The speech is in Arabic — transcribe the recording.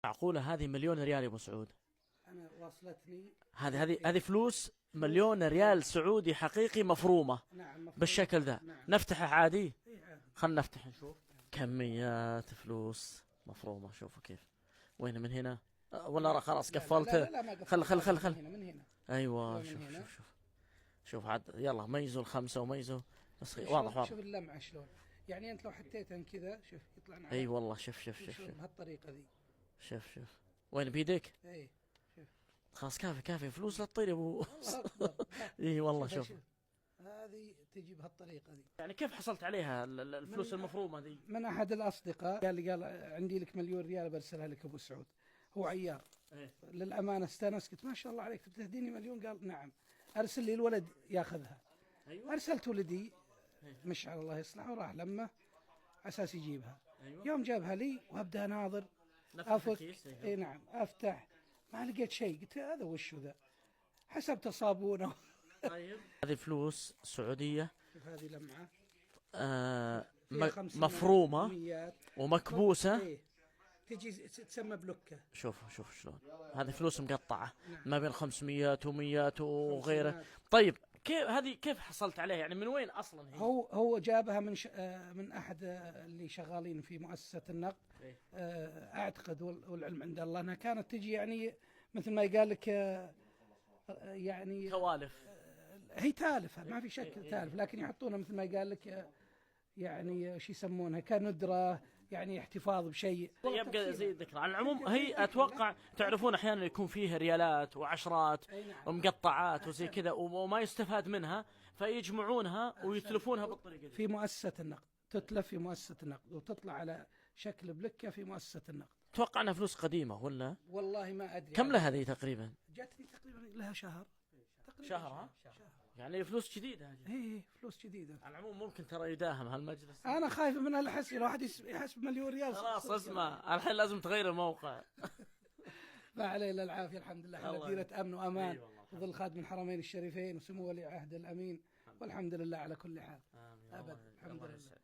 معقولة هذه مليون ريال يا ابو سعود؟ انا واصلتني. هذه فلوس مليون ريال سعودي حقيقي مفرومة نعم مفروض. بالشكل ذا. نعم. نفتحه عادي. اي عادي. خلنا نفتح نشوف كميات فلوس مفرومة. شوفوا كيف. وين من هنا؟ ولا خلاص قفلته؟ لا ما خل خل خل من خل. هنا من هنا. ايوه من شوف هنا. شوف شوف. شوف عاد يلا ميزوا الخمسة وميزوا. بس شوف واضح واضح. شوف اللمعة شلون. يعني انت لو حطيتها كذا شوف يطلع نعم. اي والله شوف شوف شوف شوف. بهالطريقة ذي. شوف شوف. وين بيدك؟ اي شوف. خلاص كافي كافي فلوس لا تطير يا ابو. الله أكبر. اي والله شوف. هذه تجي بهالطريقة ذي. يعني كيف حصلت عليها الفلوس المفرومة ذي؟ من احد الاصدقاء قال عندي لك مليون ريال برسلها لك ابو سعود. هو عيار. إيه؟ للامانه استانست قلت ما شاء الله عليك تهديني مليون. قال نعم ارسل لي الولد ياخذها. أيوة. ارسلت ولدي إيه؟ مشعل الله يصلحه وراح لمه على اساس يجيبها. أيوة. يوم جابها لي وابدا اناظر نفتح افك. الكيس. اي نعم افتح ما لقيت شيء. قلت هذا وش ذا حسبت صابونه. طيب هذه فلوس سعودية. شوف هذه لمعه آه فيها مفرومة ميات. ومكبوسة. إيه. تجي تسمى بلوكه. شوف شلون هذه فلوس مقطعة. نعم. ما بين 500 و100 وغيره. 500. طيب كيف حصلت عليها؟ يعني من وين اصلا هي؟ هو جابها من احد اللي شغالين في مؤسسه النقد. إيه؟ اعتقد والعلم عند الله انها كانت تجي يعني مثل ما يقال لك يعني توالف. هي تالفه ما في شك إيه. تالف لكن يحطونها مثل ما يقال لك يعني شو يسمونها كندره يعني احتفاظ بشيء. يبقى زي الذكرى. على العموم هي اتوقع تعرفون احيانا يكون فيها ريالات وعشرات أي نعم. ومقطعات وزي كذا وما يستفاد منها فيجمعونها ويتلفونها بالطريقة دي. في مؤسسه النقد تتلف في مؤسسه النقد وتطلع على شكل بلكه في مؤسسه النقد. اتوقع انها فلوس قديمة ولا؟ والله ما ادري. كم لها ذي تقريبا؟ جاتني تقريبا لها شهر. تقريبا شهر ها؟ يعني فلوس جديدة هذه. ايه فلوس جديدة. على العموم ممكن ترى يداهم هالمجلس. انا خايف من الحسي لو واحد يحسب مليون ريال. خلاص اسمع الحين لازم تغير الموقع. ما عليه الا العافية الحمد لله. احنا مدينة امن وامان أيوة وظل خادم الحرمين الشريفين وسمو ولي عهد الامين والحمد لله على كل حال. آمين. ابد الحمد لله.